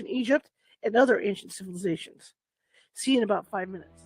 in Egypt and other ancient civilizations. See you in about 5 minutes.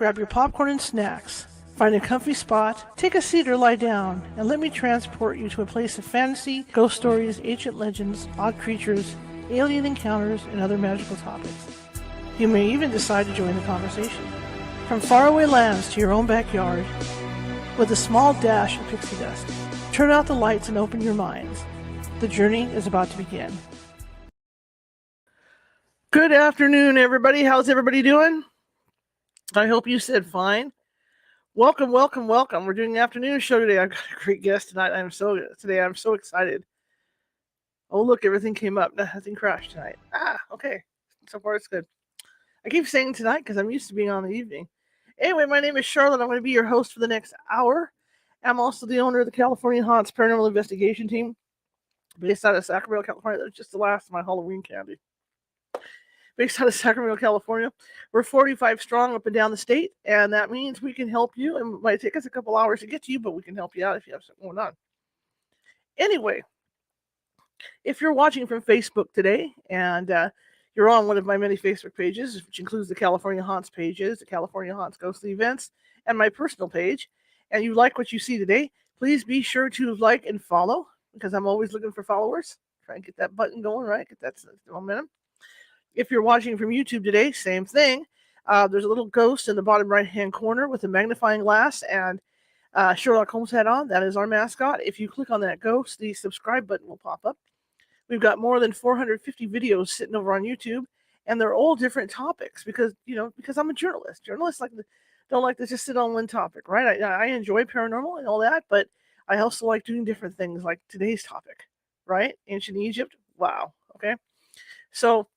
Grab your popcorn and snacks. Find a comfy spot, take a seat or lie down, and let me transport you to a place of fantasy, ghost stories, ancient legends, odd creatures, alien encounters, and other magical topics. You may even decide to join the conversation. From faraway lands to your own backyard, with a small dash of pixie dust. Turn out the lights and open your minds. The journey is about to begin. Good afternoon, everybody. How's everybody doing? I hope you said fine. Welcome, welcome, welcome. We're doing an afternoon show today. I've got a great guest tonight. I'm so excited. Oh, look, everything came up. Nothing crashed tonight. Okay. So far, it's good. I keep saying tonight because I'm used to being on the evening. Anyway, my name is Charlotte. I'm going to be your host for the next hour. I'm also the owner of the California Haunts Paranormal Investigation Team, based out of Sacramento, California. That was just the last of my Halloween candy. Based out of Sacramento, California. We're 45 strong up and down the state, and that means we can help you. And it might take us a couple hours to get to you, but we can help you out if you have something going on. Anyway, if you're watching from Facebook today, and you're on one of my many Facebook pages, which includes the California Haunts pages, the California Haunts Ghostly Events, and my personal page, and you like what you see today, please be sure to like and follow, because I'm always looking for followers. Try and get that button going, right? Get that momentum. If you're watching from YouTube today, same thing. There's a little ghost in the bottom right-hand corner with a magnifying glass and Sherlock Holmes hat on. That is our mascot. If you click on that ghost, the subscribe button will pop up. We've got more than 450 videos sitting over on YouTube, and they're all different topics because I'm a journalist. Journalists don't like to just sit on one topic, right? I enjoy paranormal and all that, but I also like doing different things like today's topic, right? Ancient Egypt. Wow. Okay. So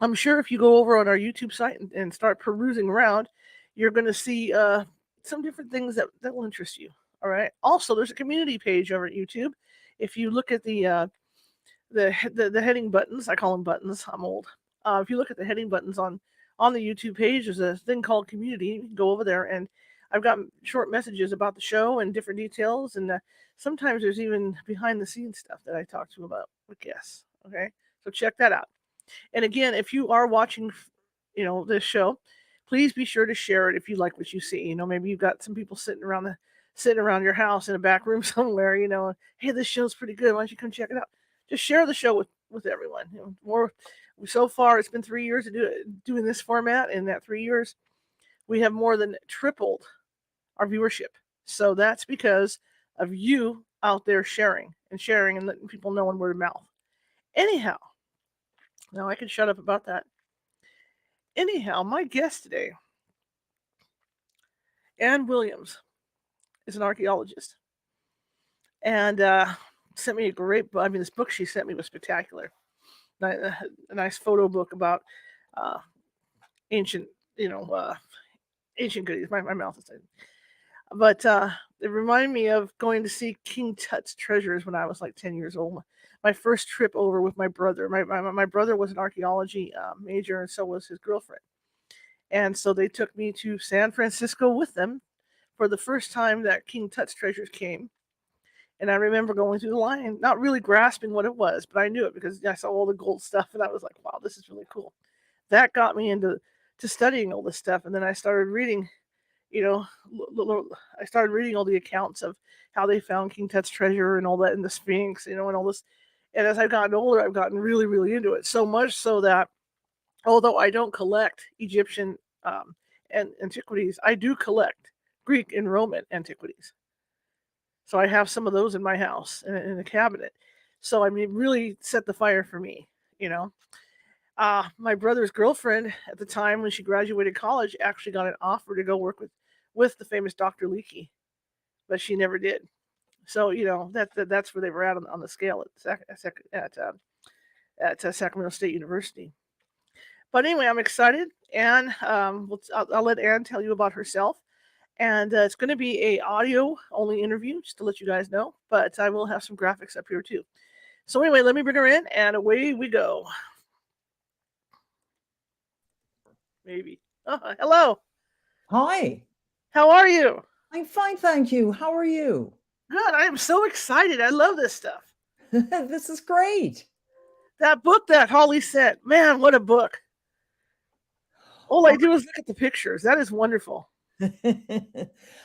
I'm sure if you go over on our YouTube site and start perusing around, you're going to see some different things that will interest you. All right. Also, there's a community page over at YouTube. If you look at the heading buttons, I call them buttons. I'm old. If you look at the heading buttons on the YouTube page, there's a thing called community. You can go over there, and I've got short messages about the show and different details, and sometimes there's even behind the scenes stuff that I talk to about with guests. Okay, so check that out. And again, if you are watching, this show, please be sure to share it if you like what you see. Maybe you've got some people sitting around your house in a back room somewhere. Hey, this show's pretty good. Why don't you come check it out? Just share the show with everyone. So far, it's been 3 years doing this format. In that 3 years, we have more than tripled our viewership. So that's because of you out there sharing and letting people know in word of mouth. Anyhow. Now I can shut up about that. Anyhow, my guest today, Ann Williams, is an archaeologist, and sent me a great book. I mean, this book she sent me was spectacular. A nice photo book about ancient, ancient goodies. My mouth is tight. But it reminded me of going to see King Tut's treasures when I was like 10 years old. My first trip over with my brother. My brother was an archaeology major, and so was his girlfriend. And so they took me to San Francisco with them for the first time that King Tut's treasures came. And I remember going through the line, not really grasping what it was, but I knew it because I saw all the gold stuff, and I was like, wow, this is really cool. That got me into studying all this stuff, and then I started reading I started reading all the accounts of how they found King Tut's treasure and all that, and the Sphinx, and all this. And as I've gotten older, I've gotten really, really into it. So much so that although I don't collect Egyptian and antiquities, I do collect Greek and Roman antiquities. So I have some of those in my house in a cabinet. So I mean, really set the fire for me. My brother's girlfriend at the time when she graduated college actually got an offer to go work with the famous Dr. Leakey, but she never did. So that's where they were at on the scale at Sacramento State University. But anyway, I'm excited, and I'll let Ann tell you about herself. And it's going to be a audio only interview, just to let you guys know. But I will have some graphics up here too. So anyway, let me bring her in, and away we go. Maybe. Hello. Hi. How are you? I'm fine, thank you. How are you? Good. I am so excited. I love this stuff. This is great. That book that Holly sent, man, what a book. All I do is look at the pictures. That is wonderful.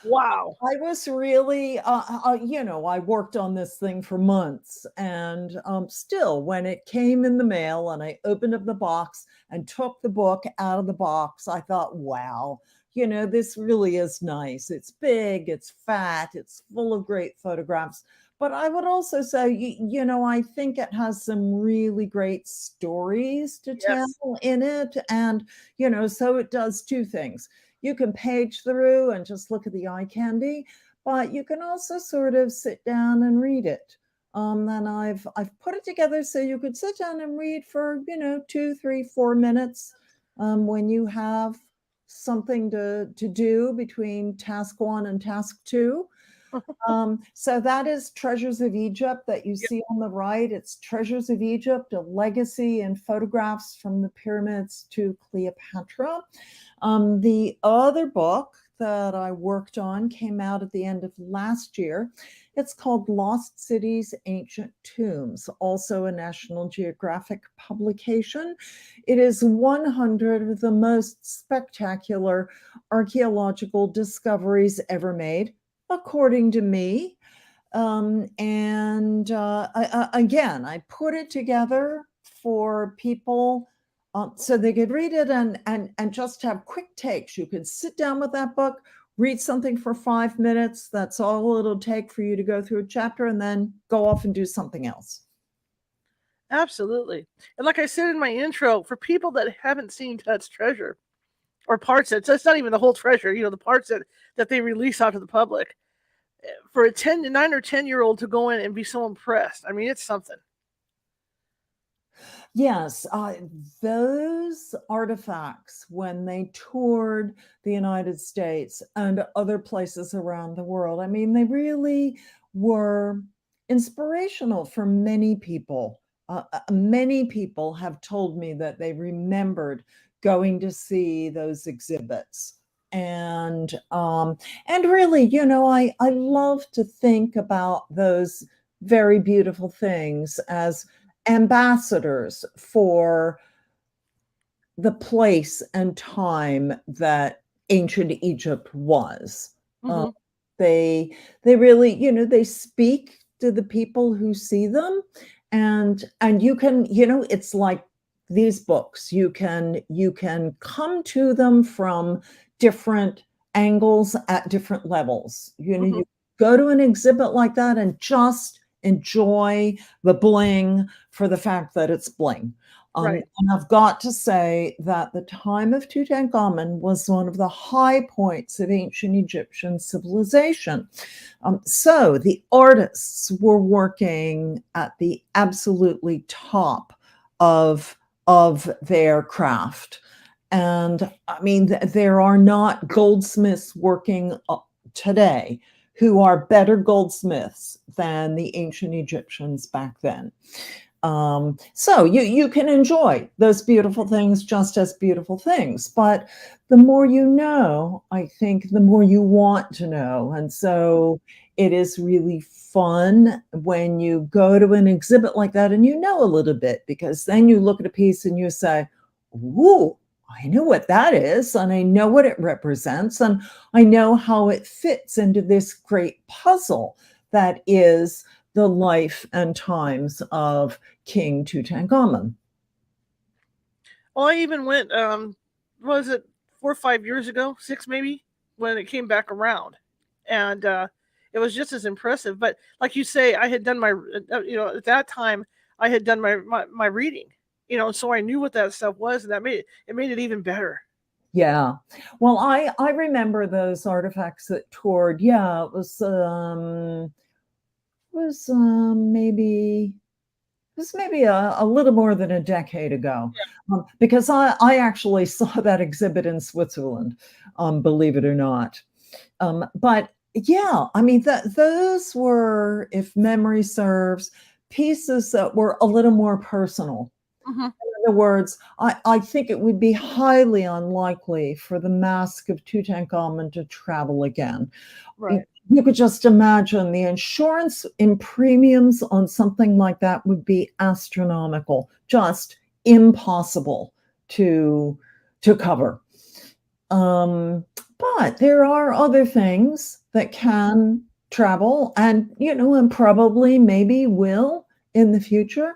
Wow. I was really, I worked on this thing for months, and still, when it came in the mail and I opened up the box and took the book out of the box, I thought, wow, this really is nice. It's big, it's fat, it's full of great photographs. But I would also say, I think it has some really great stories to tell Yes. in it. And, so it does two things. You can page through and just look at the eye candy, but you can also sort of sit down and read it. And I've put it together so you could sit down and read for, 2, 3, 4 minutes when you have something to do between task one and task two. So that is Treasures of Egypt that you Yep. see on the right. It's Treasures of Egypt, a legacy and photographs from the pyramids to Cleopatra. The other book that I worked on came out at the end of last year. It's called Lost Cities, Ancient Tombs, also a National Geographic publication. It is 100 of the most spectacular archaeological discoveries ever made, according to me. Again, I put it together for people so they could read it and just have quick takes. You could sit down with that book, read something for 5 minutes. That's all it'll take for you to go through a chapter and then go off and do something else. Absolutely. And like I said in my intro, for people that haven't seen Tut's treasure or parts of it, so it's not even the whole treasure, the parts that they release out to the public, for a 9 or 10-year-old to go in and be so impressed. I mean, it's something. Yes, those artifacts, when they toured the United States and other places around the world, I mean, they really were inspirational for many people. Many people have told me that they remembered going to see those exhibits. And really, I love to think about those very beautiful things as ambassadors for the place and time that ancient Egypt was. Uh, Mm-hmm. they really, they speak to the people who see them, and you can, it's like these books. You can come to them from different angles at different levels. Mm-hmm. You go to an exhibit like that and just enjoy the bling for the fact that it's bling. Right. And I've got to say that the time of Tutankhamun was one of the high points of ancient Egyptian civilization. So the artists were working at the absolutely top of, of their craft. And I mean, there are not goldsmiths working today who are better goldsmiths than the ancient Egyptians back then. So you can enjoy those beautiful things just as beautiful things, but the more you know, I think the more you want to know. And so it is really fun when you go to an exhibit like that and you know a little bit, because then you look at a piece and you say, ooh, I know what that is, and I know what it represents, and I know how it fits into this great puzzle that is the life and times of King Tutankhamun. Well, I even went, was it 4 or 5 years ago, 6 maybe, when it came back around, and it was just as impressive. But like you say, I had done at that time I had done my reading, so I knew what that stuff was, and that made it even better. Yeah. Well, I remember those artifacts that toured. Yeah, maybe it was maybe a little more than a decade ago, because I actually saw that exhibit in Switzerland, believe it or not. But yeah, I mean, those were, if memory serves, pieces that were a little more personal. Mm-hmm. In other words, I think it would be highly unlikely for the Mask of Tutankhamun to travel again. Right. You could just imagine the insurance in premiums on something like that would be astronomical, just impossible to cover. But there are other things that can travel, and probably maybe will in the future.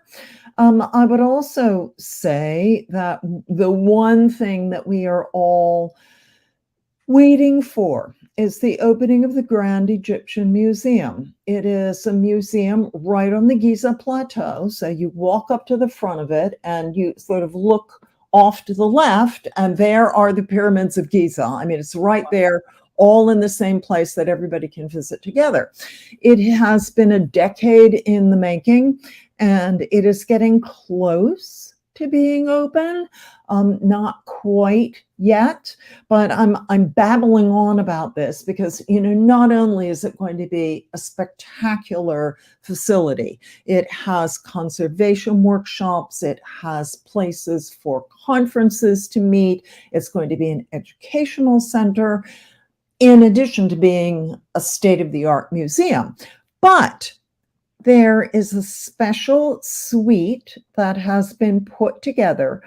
I would also say that the one thing that we are all Waiting for is the opening of the Grand Egyptian Museum. It is a museum right on the Giza Plateau. So you walk up to the front of it and you sort of look off to the left, and there are the pyramids of Giza. I mean, it's right there, all in the same place that everybody can visit together. It has been a decade in the making, and it is getting close to being open. Not quite yet, but I'm babbling on about this because, not only is it going to be a spectacular facility, it has conservation workshops, it has places for conferences to meet, it's going to be an educational center, in addition to being a state-of-the-art museum. But there is a special suite that has been put together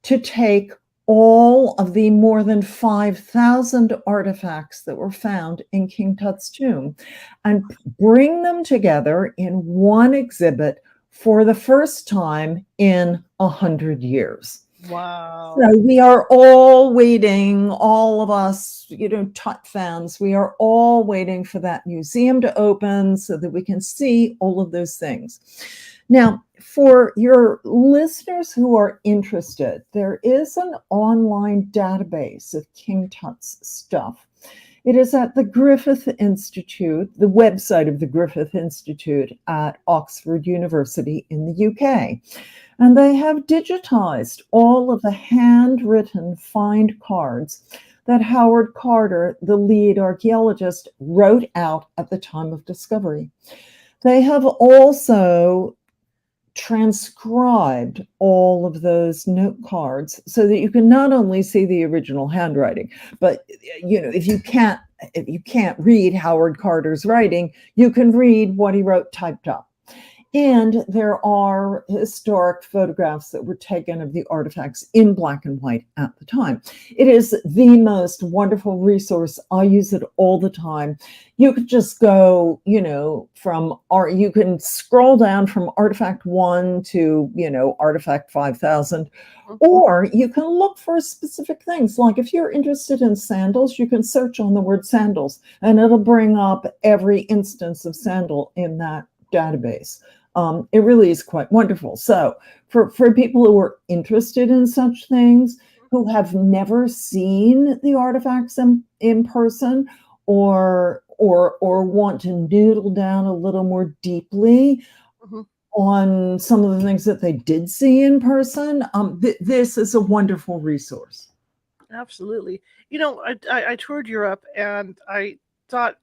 to take all of the more than 5,000 artifacts that were found in King Tut's tomb and bring them together in one exhibit for the first time in 100 years. Wow. So we are all waiting, all of us, Tut fans, we are all waiting for that museum to open so that we can see all of those things. Now, for your listeners who are interested, there is an online database of King Tut's stuff. It is at the Griffith Institute, the website of the Griffith Institute at Oxford University in the UK. And they have digitized all of the handwritten find cards that Howard Carter, the lead archaeologist, wrote out at the time of discovery. They have also transcribed all of those note cards so that you can not only see the original handwriting, but if you can't read Howard Carter's writing, you can read what he wrote typed up. And there are historic photographs that were taken of the artifacts in black and white at the time. It is the most wonderful resource. I use it all the time. You could just go, you can scroll down from artifact 1 to, artifact 5,000, or you can look for specific things. Like if you're interested in sandals, you can search on the word sandals, and it'll bring up every instance of sandal in that database. It really is quite wonderful. So for people who are interested in such things, who have never seen the artifacts in person, or want to noodle down a little more deeply on some of the things that they did see in person, this is a wonderful resource. Absolutely. I toured Europe, and I thought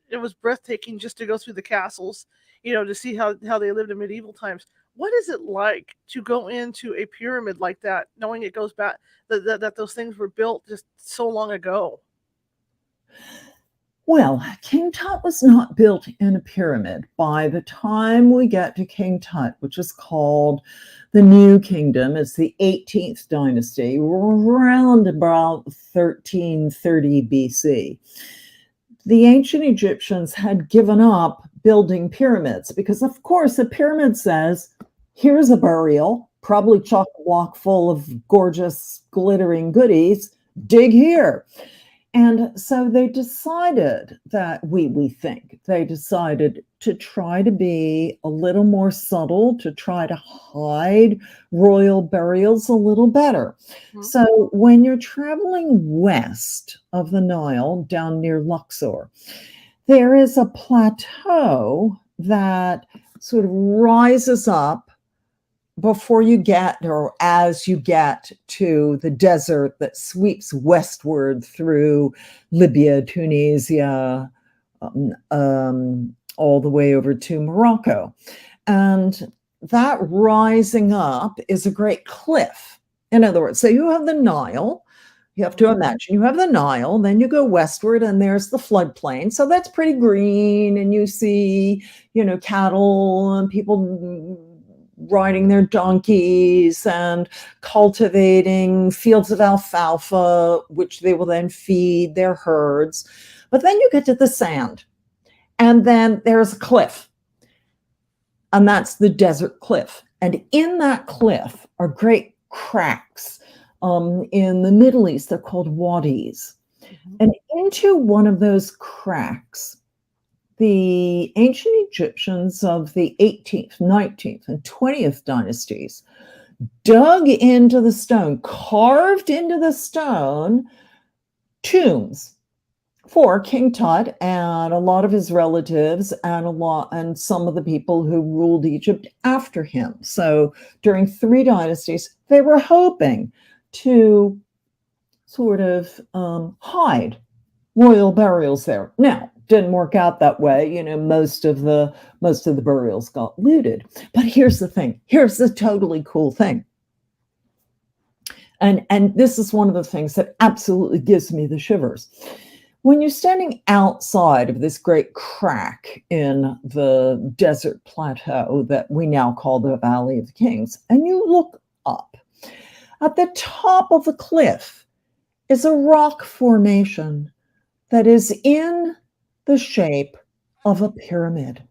it was breathtaking just to go through the castles, to see how they lived in medieval times. What is it like to go into a pyramid like that, knowing it goes back, that those things were built just so long ago? Well, King Tut was not built in a pyramid. By the time we get to King Tut, which is called the New Kingdom, it's the 18th dynasty, around about 1330 BC. The ancient Egyptians had given up building pyramids because, of course, a pyramid says, here's a burial, probably chock-a-block full of gorgeous, glittering goodies, dig here. And so they decided that, we think, they decided to try to be a little more subtle, to try to hide royal burials a little better. So when you're traveling west of the Nile, down near Luxor, there is a plateau that sort of rises up before you get, or as you get to the desert that sweeps westward through Libya, Tunisia, all the way over to Morocco. And that rising up is a great cliff. In other words, so you have the Nile. You have to imagine you have the Nile, then you go westward and there's the floodplain. So that's pretty green, and you see, cattle and people riding their donkeys and cultivating fields of alfalfa, which they will then feed their herds. But then you get to the sand, and then there's a cliff, and that's the desert cliff. And in that cliff are great cracks. In the Middle East, they're called wadis. Mhm. And into one of those cracks, the ancient Egyptians of the 18th, 19th, and 20th dynasties dug into the stone, carved into the stone tombs for King Tut and a lot of his relatives and some of the people who ruled Egypt after him. So during 3 dynasties, they were hoping to sort of hide royal burials there. Now, didn't work out that way. Most of the burials got looted. But here's the thing. Here's the totally cool thing. And this is one of the things that absolutely gives me the shivers. When you're standing outside of this great crack in the desert plateau that we now call the Valley of the Kings, and you look up, at the top of the cliff is a rock formation that is in the shape of a pyramid.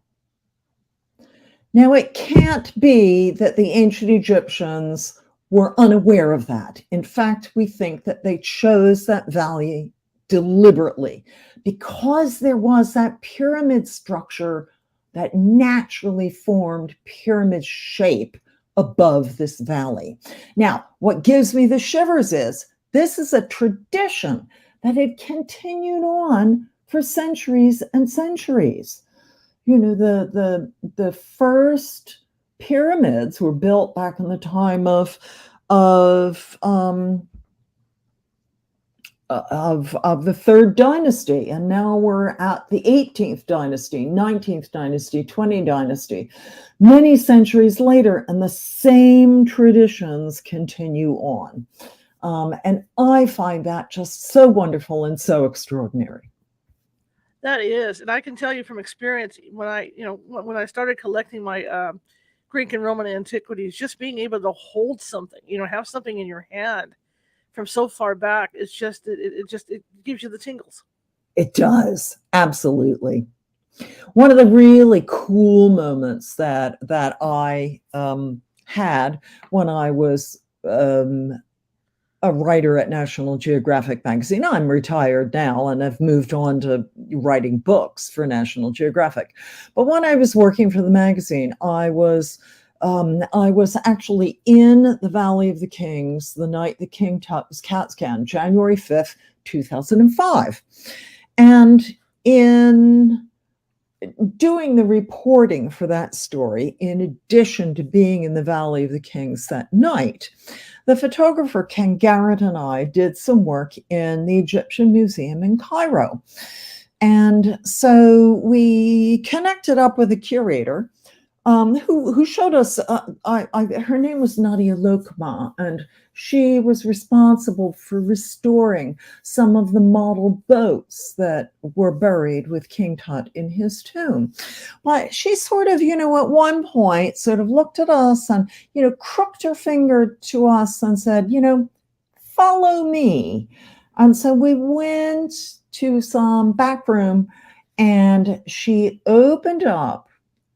Now, it can't be that the ancient Egyptians were unaware of that. In fact, we think that they chose that valley deliberately because there was that pyramid structure that naturally formed pyramid shape above this valley. Now, what gives me the shivers is this is a tradition that had continued on for centuries and centuries. The first pyramids were built back in the time of the third dynasty, and now we're at the 18th dynasty, 19th dynasty, 20th dynasty, many centuries later, and the same traditions continue on. And I find that just so wonderful and so extraordinary. That is, and I can tell you from experience when I started collecting my Greek and Roman antiquities, just being able to hold something, have something in your hand from so far back, it's just it gives you the tingles. It does, absolutely. One of the really cool moments that I had when I was a writer at National Geographic magazine. I'm retired now and I've moved on to writing books for National Geographic. But when I was working for the magazine, I was actually in the Valley of the Kings the night the King Tut was CAT scanned, January 5th, 2005. And in doing the reporting for that story, in addition to being in the Valley of the Kings that night, the photographer Ken Garrett and I did some work in the Egyptian Museum in Cairo. And so we connected up with a curator who showed us, her name was Nadia Lokma, and she was responsible for restoring some of the model boats that were buried with King Tut in his tomb. But she sort of, at one point sort of looked at us and, crooked her finger to us and said, follow me. And so we went to some back room and she opened up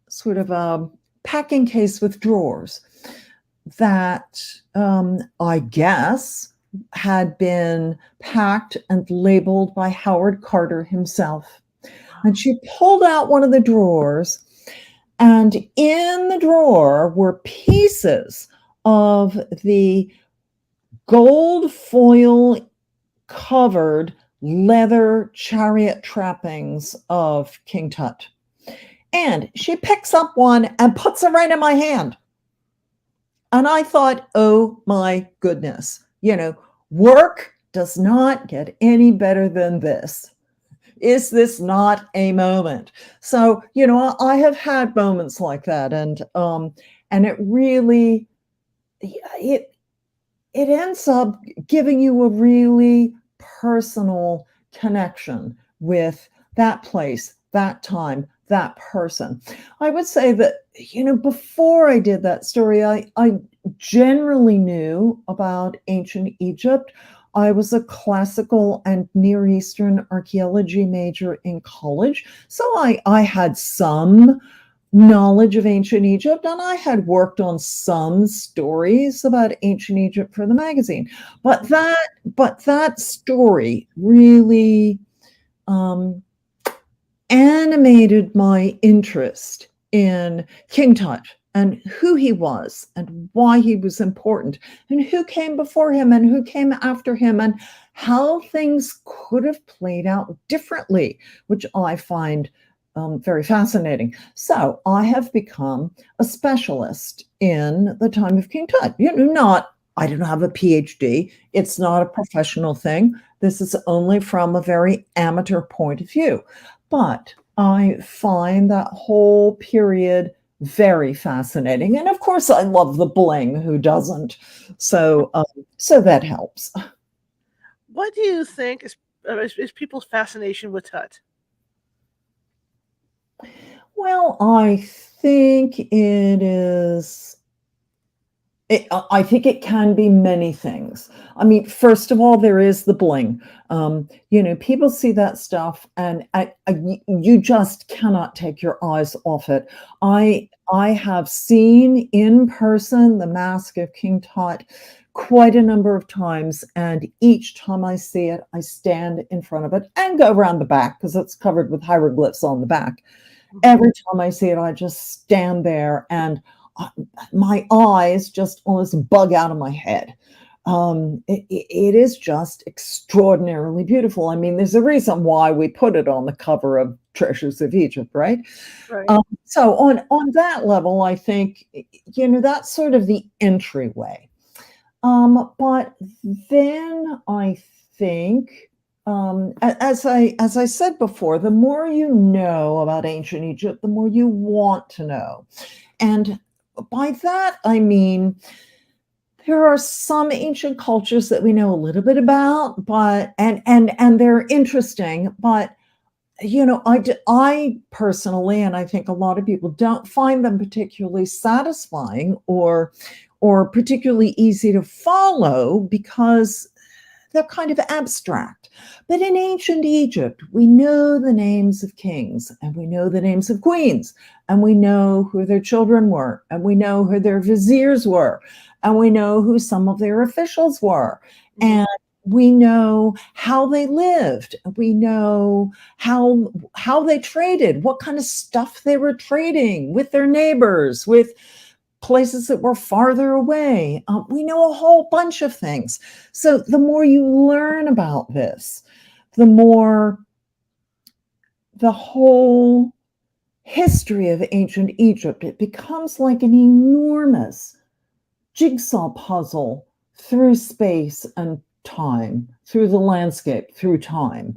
sort of a packing case with drawers that I guess had been packed and labeled by Howard Carter himself. And she pulled out one of the drawers, and in the drawer were pieces of the gold foil covered leather chariot trappings of King Tut. And she picks up one and puts it right in my hand. And I thought, oh my goodness, work does not get any better than this. Is this not a moment? So, I have had moments like that, and it really, it ends up giving you a really personal connection with that place, that time, that person. I would say that, before I did that story, I generally knew about ancient Egypt. I was a classical and Near Eastern archaeology major in college. So I had some knowledge of ancient Egypt, and I had worked on some stories about ancient Egypt for the magazine. But that story really animated my interest in King Tut and who he was and why he was important and who came before him and who came after him and how things could have played out differently, which I find very fascinating. So I have become a specialist in the time of King Tut. I don't have a PhD. It's not a professional thing. This is only from a very amateur point of view. But I find that whole period very fascinating. And of course, I love the bling. Who doesn't? So that helps. What do you think is people's fascination with Tut? Well, I think I think it can be many things. I mean, first of all, there is the bling. People see that stuff, and you just cannot take your eyes off it. I have seen in person the Mask of King Tut quite a number of times, and each time I see it, I stand in front of it and go around the back because it's covered with hieroglyphs on the back. Every time I see it, I just stand there and my eyes just almost bug out of my head. It is just extraordinarily beautiful. I mean, there's a reason why we put it on the cover of Treasures of Egypt, right? Right. So on that level, I think, that's sort of the entryway. But then I think, as I said before, the more you know about ancient Egypt, the more you want to know. And by that, I mean, there are some ancient cultures that we know a little bit about, but and they're interesting, but I personally, and I think a lot of people don't find them particularly satisfying or particularly easy to follow because they're kind of abstract. But in ancient Egypt, we know the names of kings and we know the names of queens and we know who their children were and we know who their viziers were and we know who some of their officials were. And we know how they lived. We know how they traded, what kind of stuff they were trading with their neighbors, with places that were farther away. We know a whole bunch of things. So the more you learn about this, the more the whole history of ancient Egypt, it becomes like an enormous jigsaw puzzle through space and time, through the landscape, through time.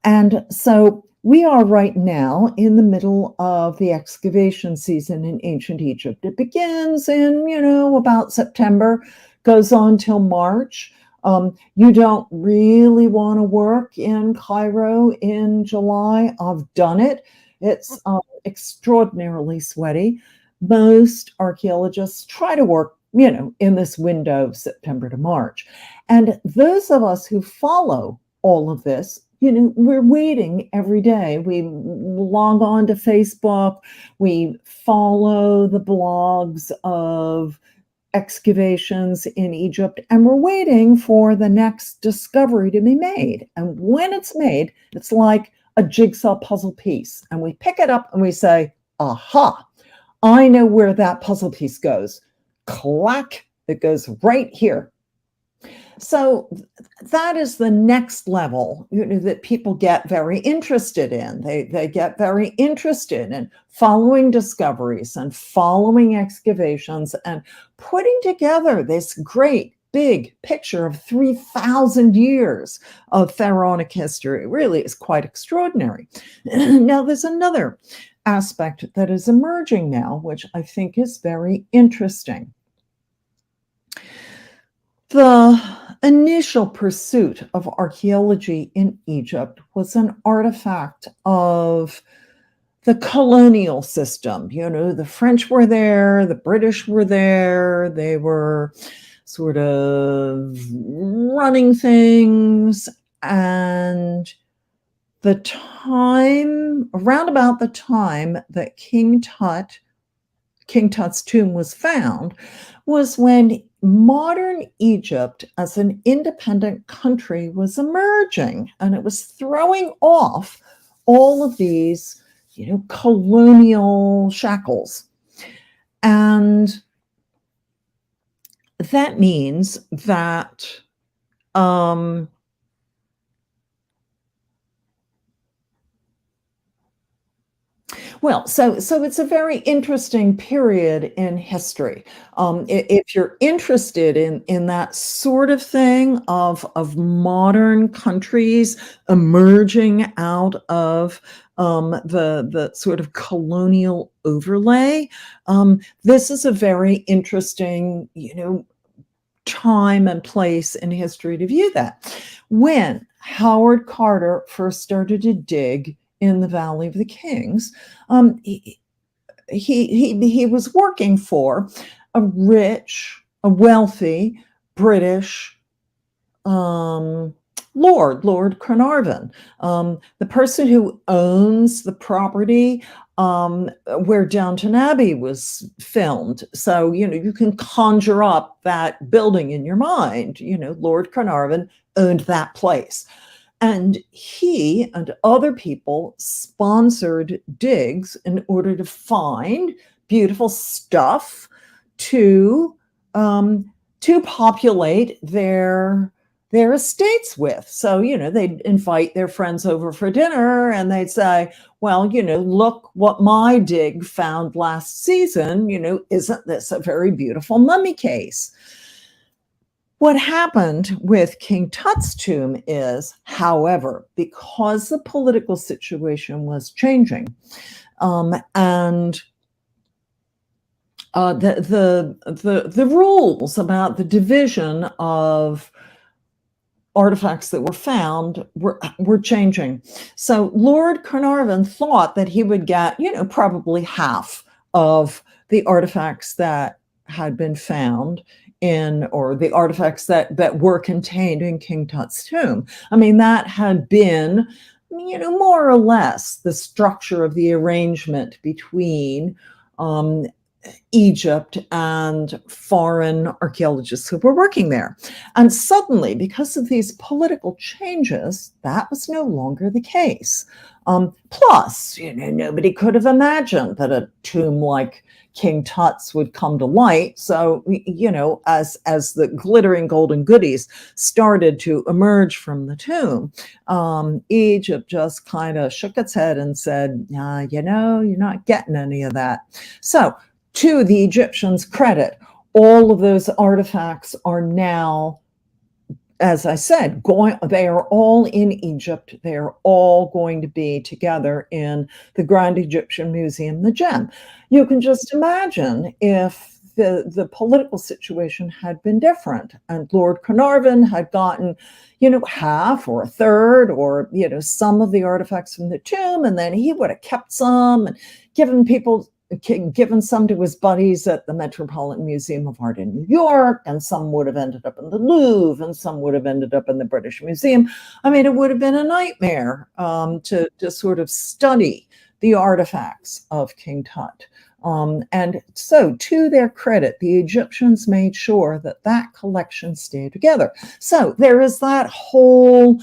And so we are right now in the middle of the excavation season in ancient Egypt. It begins in, about September, goes on till March. You don't really want to work in Cairo in July. I've done it. It's extraordinarily sweaty. Most archaeologists try to work, in this window of September to March. And those of us who follow all of this, we're waiting every day. We log on to Facebook. We follow the blogs of excavations in Egypt, and we're waiting for the next discovery to be made. And when it's made, it's like a jigsaw puzzle piece. And we pick it up and we say, aha, I know where that puzzle piece goes. Clack, it goes right here. So that is the next level, that people get very interested in. They get very interested in following discoveries and following excavations and putting together this great big picture of 3,000 years of pharaonic history. It really is quite extraordinary. Now, there's another aspect that is emerging now, which I think is very interesting. The initial pursuit of archaeology in Egypt was an artifact of the colonial system. The French were there, the British were there, they were sort of running things, and the time, around about the time that King Tut's tomb was found, was when modern Egypt as an independent country was emerging, and it was throwing off all of these, colonial shackles. And that means that so it's a very interesting period in history. If you're interested in that sort of thing of modern countries emerging out of the sort of colonial overlay, this is a very interesting, time and place in history to view that. When Howard Carter first started to dig in the Valley of the Kings, he was working for a wealthy British Lord Carnarvon, the person who owns the property where Downton Abbey was filmed. So, you can conjure up that building in your mind. Lord Carnarvon owned that place. And he and other people sponsored digs in order to find beautiful stuff to populate their estates with. So, they'd invite their friends over for dinner and they'd say, well, look what my dig found last season. Isn't this a very beautiful mummy case? What happened with King Tut's tomb is, however, because the political situation was changing, and the rules about the division of artifacts that were found were changing. So Lord Carnarvon thought that he would get, probably half of the artifacts that had been found or the artifacts that were contained in King Tut's tomb. I mean, that had been, more or less the structure of the arrangement between Egypt and foreign archaeologists who were working there. And suddenly, because of these political changes, that was no longer the case. Plus, nobody could have imagined that a tomb like King Tut's would come to light. So, as the glittering golden goodies started to emerge from the tomb, Egypt just kind of shook its head and said, you're not getting any of that. So, to the Egyptians' credit, all of those artifacts are now, as I said, they are all in Egypt. They are all going to be together in the Grand Egyptian Museum, the Gem. You can just imagine if the political situation had been different and Lord Carnarvon had gotten, half or a third or, some of the artifacts from the tomb, and then he would have kept some and given some to his buddies at the Metropolitan Museum of Art in New York, and some would have ended up in the Louvre, and some would have ended up in the British Museum. I mean, it would have been a nightmare to sort of study the artifacts of King Tut. And so, to their credit, the Egyptians made sure that collection stayed together. So there is that whole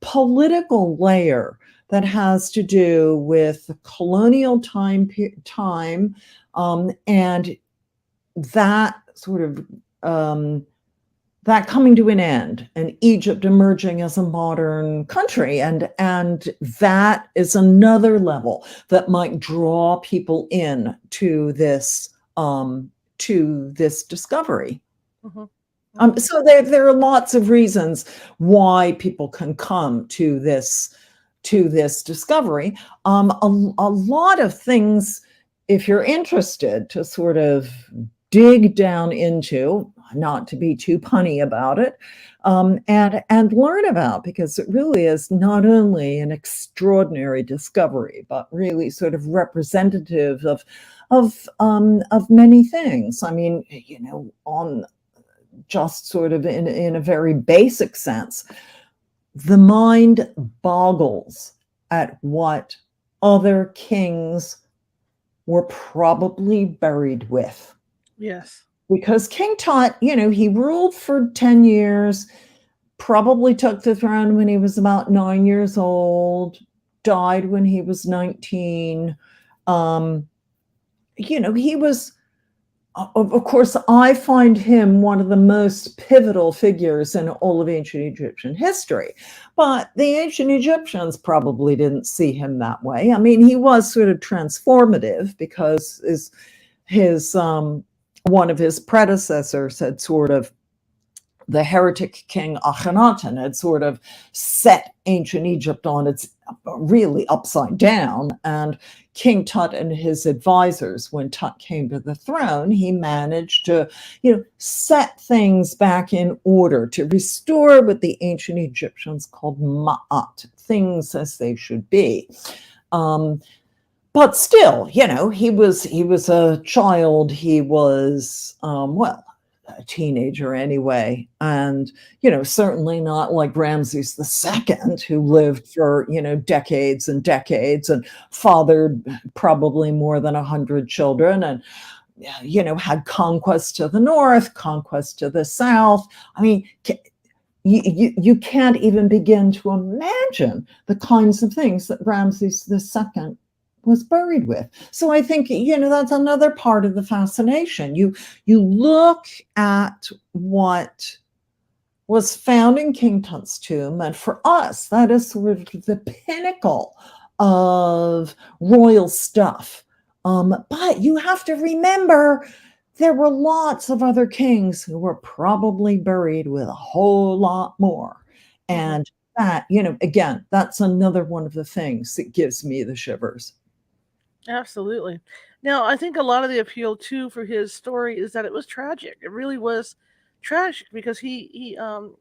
political layer that has to do with the colonial time, and that sort of that coming to an end, and Egypt emerging as a modern country, and that is another level that might draw people in to this discovery. Mm-hmm. So there are lots of reasons why people can come to this discovery. A lot of things, if you're interested to sort of dig down into, not to be too punny about it, and learn about, because it really is not only an extraordinary discovery, but really sort of representative of many things. I mean, on just sort of in a very basic sense, the mind boggles at what other kings were probably buried with. Yes. Because King Tut, he ruled for 10 years, probably took the throne when he was about 9 years old, died when he was 19. He was, of course, I find him one of the most pivotal figures in all of ancient Egyptian history. But the ancient Egyptians probably didn't see him that way. I mean, he was sort of transformative because his one of his predecessors had sort of, the heretic king Akhenaten had sort of set ancient Egypt on its really upside down. And King Tut and his advisors, when Tut came to the throne, he managed to, set things back in order, to restore what the ancient Egyptians called ma'at, things as they should be. But still, he was a child. He was, a teenager anyway, and certainly not like Ramses II, who lived for decades and decades and fathered probably more than 100 children, and had conquest to the north, conquest to the south. I mean, you can't even begin to imagine the kinds of things that Ramses II was buried with. So I think, that's another part of the fascination. You look at what was found in King Tut's tomb, and for us, that is sort of the pinnacle of royal stuff. But you have to remember, there were lots of other kings who were probably buried with a whole lot more. And that, again, that's another one of the things that gives me the shivers. Absolutely. Now, I think a lot of the appeal too for his story is that it was tragic. It really was tragic because he tried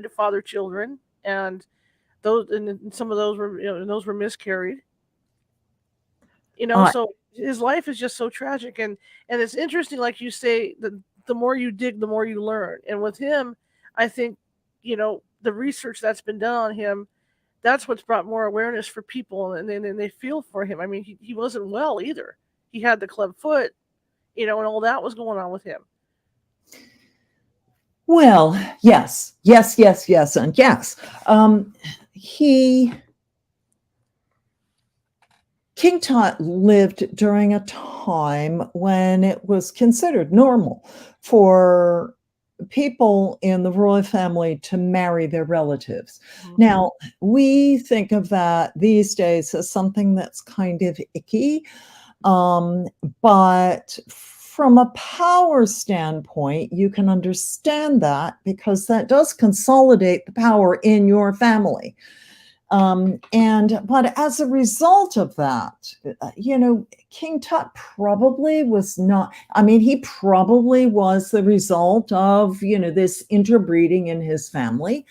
to father children, and some of those were, those were miscarried. Uh, So his life is just so tragic, and it's interesting, like you say, the more you dig, the more you learn. And with him, I think, the research that's been done on him, that's what's brought more awareness for people, and then they feel for him. I mean, he wasn't well either. He had the club foot, and all that was going on with him. Well, yes, and yes. King Tut lived during a time when it was considered normal for people in the royal family to marry their relatives. Mhm. Now, we think of that these days as something that's kind of icky, but from a power standpoint, you can understand that because that does consolidate the power in your family. But as a result of that, King Tut probably was not, I mean, he probably was the result of, this interbreeding in his family.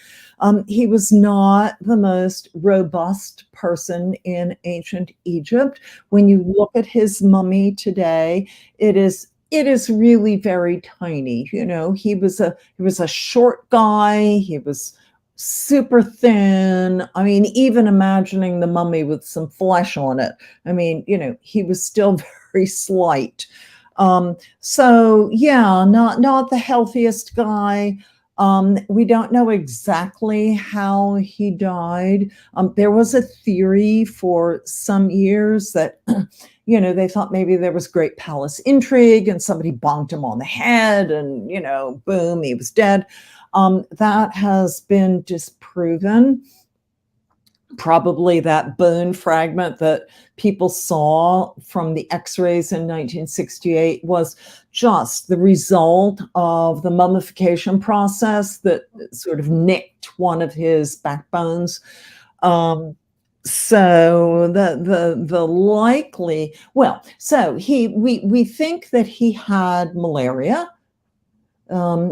He was not the most robust person in ancient Egypt. When you look at his mummy today, it is really very tiny. He was a short guy. He was super thin. I mean, even imagining the mummy with some flesh on it, I mean, he was still very slight. So yeah, not the healthiest guy. We don't know exactly how he died. There was a theory for some years that they thought maybe there was great palace intrigue and somebody bonked him on the head and boom, he was dead. That has been disproven. Probably that bone fragment that people saw from the x-rays in 1968 was just the result of the mummification process that sort of nicked one of his backbones. So the likely, so we think that he had malaria.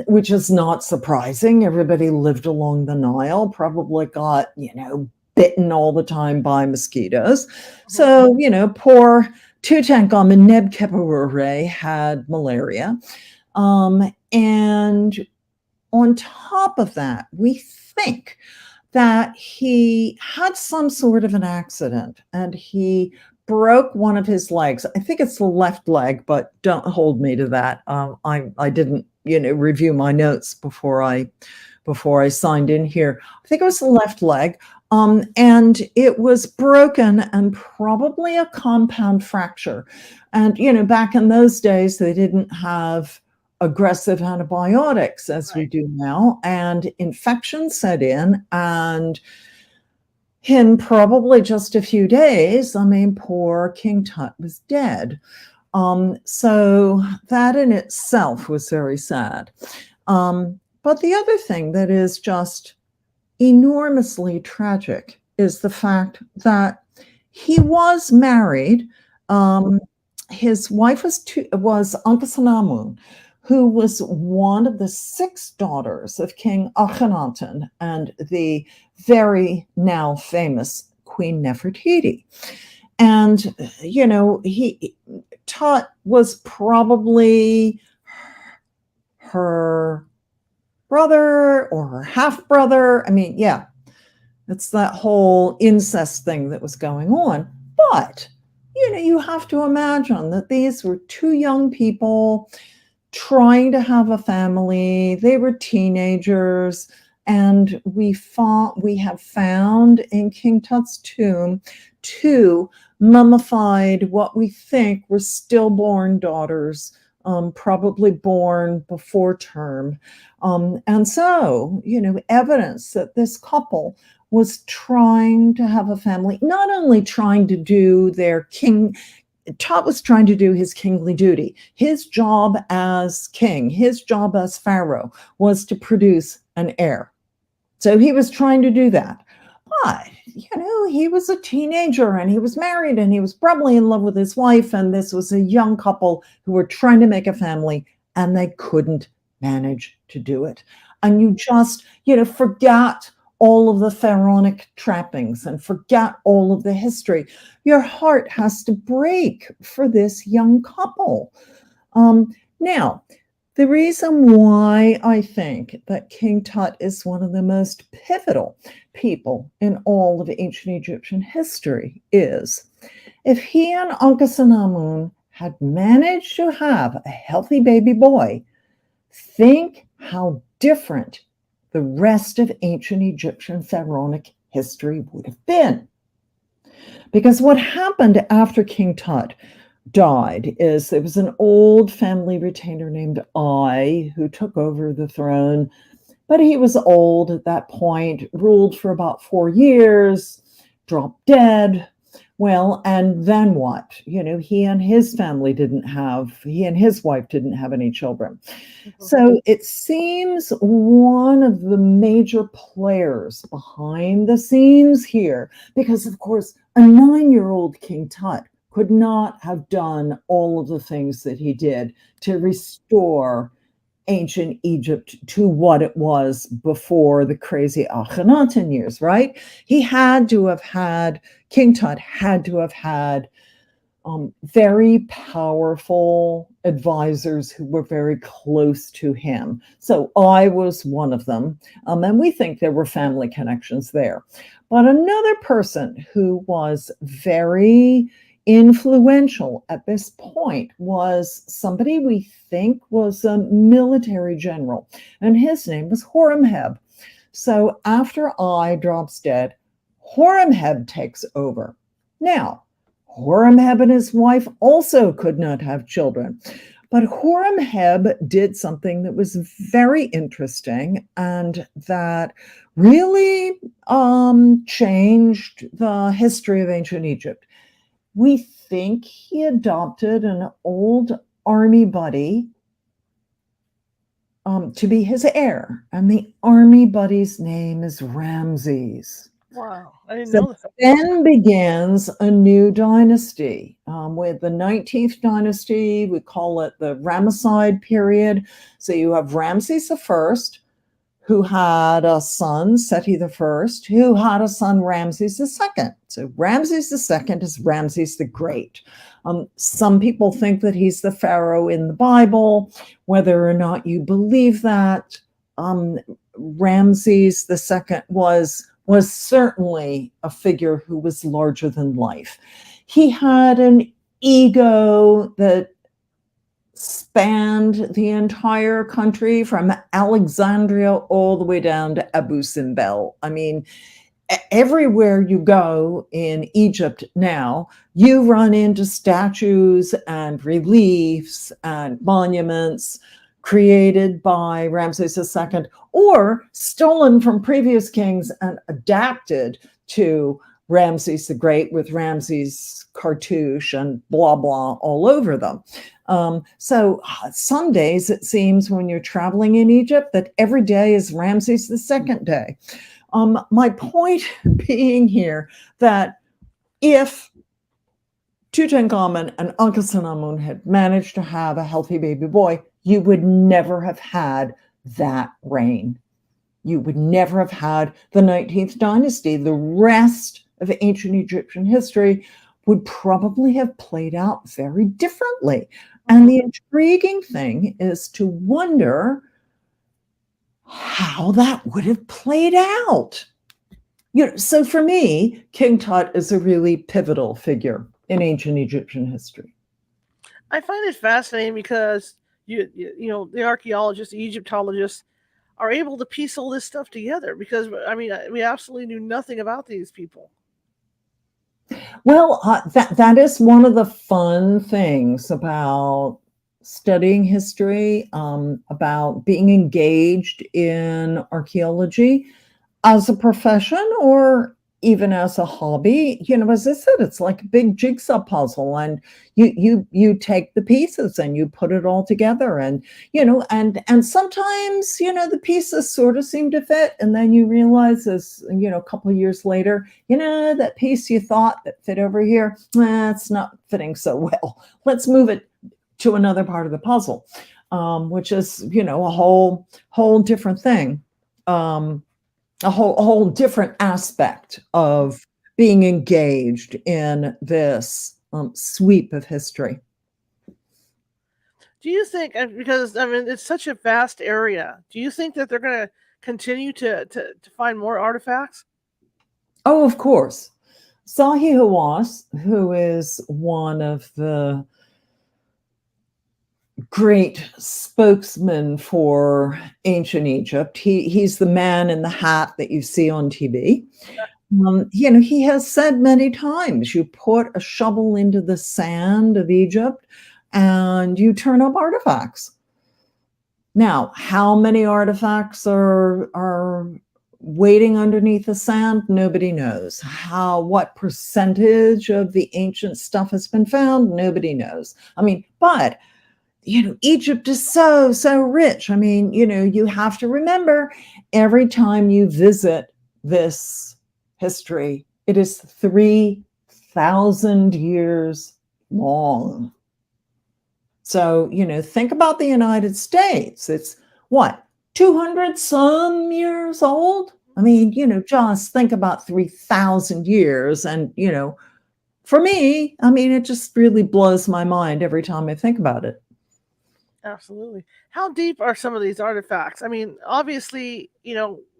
Which is not surprising. Everybody lived along the Nile, probably got, bitten all the time by mosquitoes. So, poor Tutankhamun Nebkepere had malaria. And on top of that, we think that he had some sort of an accident and he broke one of his legs. I think it's the left leg, but don't hold me to that. I didn't, review my notes before I signed in here. I think it was the left leg. And it was broken and probably a compound fracture. And, back in those days, they didn't have aggressive antibiotics as we do now. And infection set in. And in probably just a few days, poor King Tut was dead. So that in itself was very sad. But the other thing that is just enormously tragic is the fact that he was married. His wife was Ankhesenamun, who was one of the 6 daughters of King Akhenaten and the very now famous Queen Nefertiti. And, Tut was probably her brother or her half-brother. It's that whole incest thing that was going on. But, you have to imagine that these were 2 young people trying to have a family. They were teenagers. And we have found in King Tut's tomb 2 mummified, what we think were stillborn daughters, probably born before term. And so, evidence that this couple was trying to have a family, not only trying to do Tut was trying to do his kingly duty. His job as king, his job as pharaoh was to produce an heir. So he was trying to do that. But, he was a teenager and he was married and he was probably in love with his wife. And this was a young couple who were trying to make a family and they couldn't manage to do it. And you just, forget all of the pharaonic trappings and forget all of the history. Your heart has to break for this young couple. Now, the reason why I think that King Tut is one of the most pivotal people in all of ancient Egyptian history is if he and Ankhesenamun had managed to have a healthy baby boy, think how different the rest of ancient Egyptian pharaonic history would have been. Because what happened after King Tut died is there was an old family retainer named Ai who took over the throne, but he was old at that point, ruled for about 4 years, dropped dead. Well, and then what? He and his wife didn't have any children. So it seems one of the major players behind the scenes here, because of course, a 9-year-old King Tut could not have done all of the things that he did to restore ancient Egypt to what it was before the crazy Akhenaten years, right? King Tut had to have had very powerful advisors who were very close to him. So I was one of them, and we think there were family connections there. But another person who was very influential at this point was somebody we think was a military general, and his name was Horemheb. So after Ai drops dead, Horemheb takes over. Now, Horemheb and his wife also could not have children, but Horemheb did something that was very interesting and that really changed the history of ancient Egypt. We think he adopted an old army buddy to be his heir, and the army buddy's name is Ramses. Wow, I didn't know that. Then begins a new dynasty with the 19th dynasty. We call it the Ramesside period. So you have Ramses I, who had a son, Seti I, who had a son, Ramses II. So Ramses II is Ramses the Great. Some people think that he's the pharaoh in the Bible. Whether or not you believe that, Ramses II was was certainly a figure who was larger than life. He had an ego that spanned the entire country from Alexandria all the way down to Abu Simbel. I mean, everywhere you go in Egypt now, you run into statues and reliefs and monuments created by Ramses II or stolen from previous kings and adapted to Ramses the Great with Ramses cartouche and blah, blah all over them. So some days it seems when you're traveling in Egypt that every day is Ramses II day. My point being here that if Tutankhamun and Ankhesenamun had managed to have a healthy baby boy, you would never have had that reign. You would never have had the 19th dynasty. The rest of ancient Egyptian history would probably have played out very differently. And the intriguing thing is to wonder how that would have played out. So for me, King Tut is a really pivotal figure in ancient Egyptian history. I find it fascinating because the archaeologists, the Egyptologists are able to piece all this stuff together because, I mean, we absolutely knew nothing about these people. Well, that is one of the fun things about studying history, about being engaged in archaeology as a profession or even as a hobby. As I said, it's like a big jigsaw puzzle, and you take the pieces and you put it all together, and and sometimes the pieces sort of seem to fit, and then you realize as a couple of years later, that piece you thought that fit over here, it's not fitting so well. Let's move it to another part of the puzzle, which is a whole different thing. A whole different aspect of being engaged in this sweep of history. Do you think, because I mean it's such a vast area, do you think that they're going to continue to find more artifacts? Oh, of course. Zahi Hawass, who is one of the great spokesman for ancient Egypt. He's the man in the hat that you see on TV. He has said many times, you put a shovel into the sand of Egypt and you turn up artifacts. Now, how many artifacts are waiting underneath the sand? Nobody knows. What percentage of the ancient stuff has been found? Nobody knows. I mean, but Egypt is so rich. I mean, you have to remember every time you visit this history, it is 3,000 years long. So, think about the United States. It's what, 200 some years old? I mean, just think about 3,000 years. And, for me, I mean, it just really blows my mind every time I think about it. Absolutely. How deep are some of these artifacts? I mean, obviously,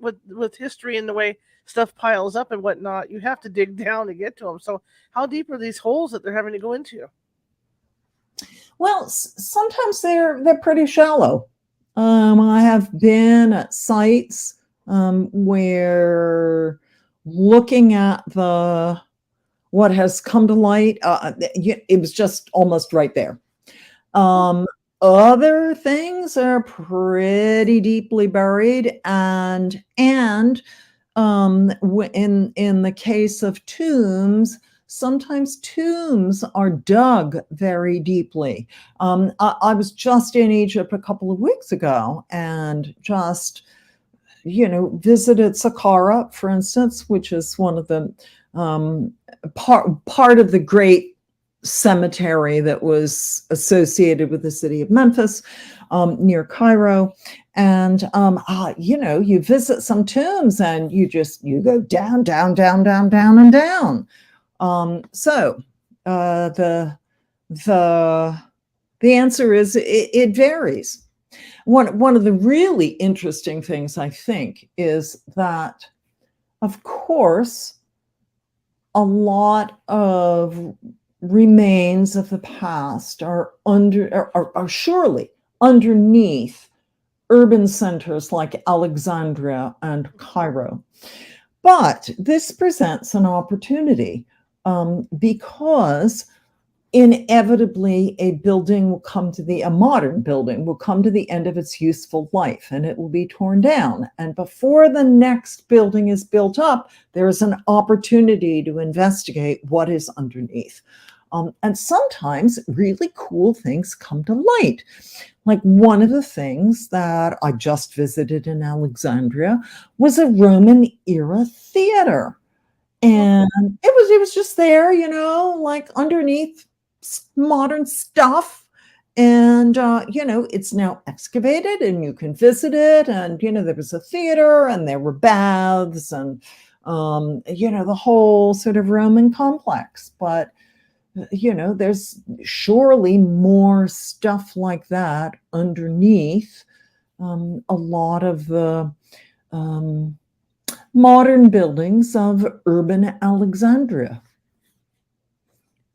with history and the way stuff piles up and whatnot, you have to dig down to get to them. So how deep are these holes that they're having to go into? Well, sometimes they're pretty shallow. I have been at sites where looking at what has come to light, it was just almost right there. Other things are pretty deeply buried, and in the case of tombs, sometimes tombs are dug very deeply. I was just in Egypt a couple of weeks ago and just visited Saqqara, for instance, which is one of the part of the great cemetery that was associated with the city of Memphis, near Cairo. And, you visit some tombs and you go down, down, down, down, down, and down. So the answer is it varies. One of the really interesting things, I think, is that Of course, a lot of remains of the past are surely underneath urban centers like Alexandria and Cairo. But this presents an opportunity because inevitably a modern building will come to the end of its useful life and it will be torn down. And before the next building is built up, there is an opportunity to investigate what is underneath. And sometimes really cool things come to light. Like one of the things that I just visited in Alexandria was a Roman era theater. And it was just there, like underneath modern stuff. And, it's now excavated and you can visit it. And, there was a theater and there were baths and, the whole sort of Roman complex. But, there's surely more stuff like that underneath a lot of the modern buildings of urban Alexandria.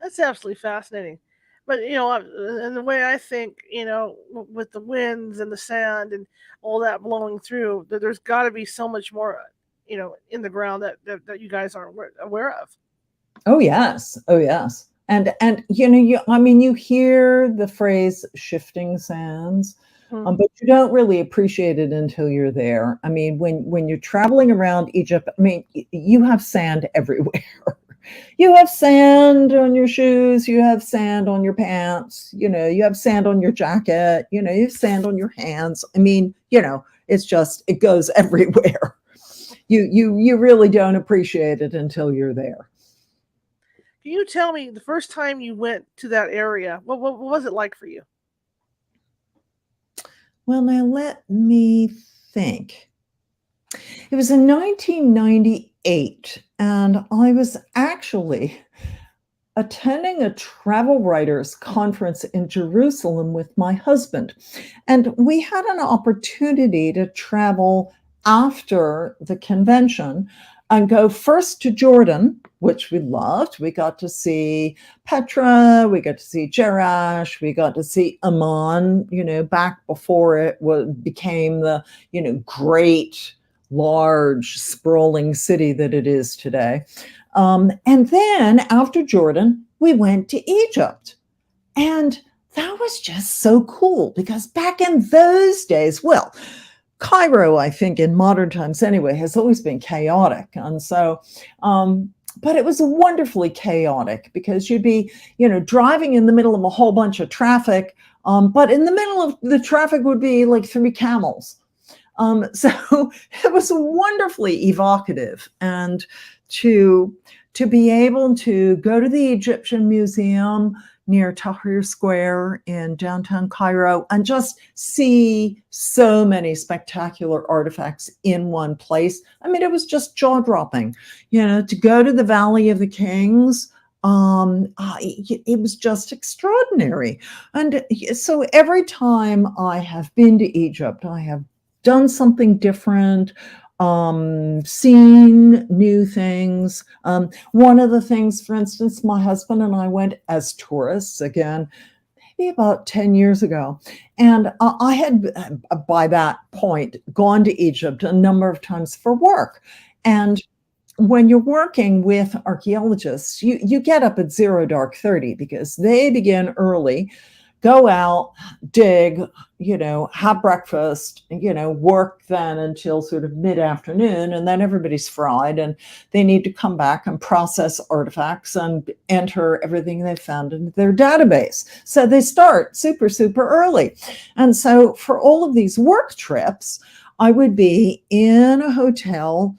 That's absolutely fascinating. But and the way I think, with the winds and the sand and all that blowing through, that there's got to be so much more, in the ground that you guys aren't aware of. Oh yes, oh yes. And you hear the phrase shifting sands, but you don't really appreciate it until you're there. I mean, when you're traveling around Egypt, I mean, you have sand everywhere. You have sand on your shoes, you have sand on your pants, you have sand on your jacket, you have sand on your hands. I mean, it goes everywhere. You really don't appreciate it until you're there. Can you tell me the first time you went to that area, what was it like for you? Well, now let me think. It was in 1998, and I was actually attending a travel writers conference in Jerusalem with my husband. And we had an opportunity to travel after the convention and go first to Jordan, which we loved. We got to see Petra, we got to see Jerash, we got to see Amman, back before it became the, great, large, sprawling city that it is today. And then after Jordan, we went to Egypt. And that was just so cool because back in those days, well, Cairo, I think in modern times anyway, has always been chaotic. And so, but it was wonderfully chaotic because you'd be, driving in the middle of a whole bunch of traffic, but in the middle of the traffic would be like 3 camels. So it was wonderfully evocative. And to be able to go to the Egyptian Museum near Tahrir Square in downtown Cairo and just see so many spectacular artifacts in one place. I mean, it was just jaw-dropping. To go to the Valley of the Kings, it was just extraordinary. And so every time I have been to Egypt, I have done something different, seen new things. One of the things, for instance, my husband and I went as tourists again, maybe about 10 years ago. And I had, by that point, gone to Egypt a number of times for work. And when you're working with archaeologists, you get up at 0 dark 30 because they begin early, go out, dig, have breakfast, work then until sort of mid-afternoon, and then everybody's fried and they need to come back and process artifacts and enter everything they've found into their database. So they start super, super early. And so for all of these work trips, I would be in a hotel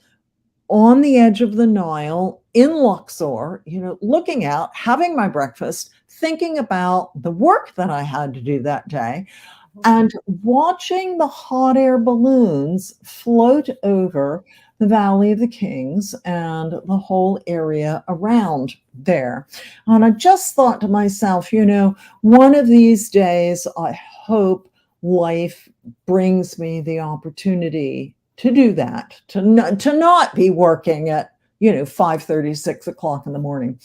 on the edge of the Nile in Luxor, looking out, having my breakfast, thinking about the work that I had to do that day, and watching the hot air balloons float over the Valley of the Kings and the whole area around there. And I just thought to myself, one of these days, I hope life brings me the opportunity to do that, to not be working at 5:30, 6 o'clock in the morning.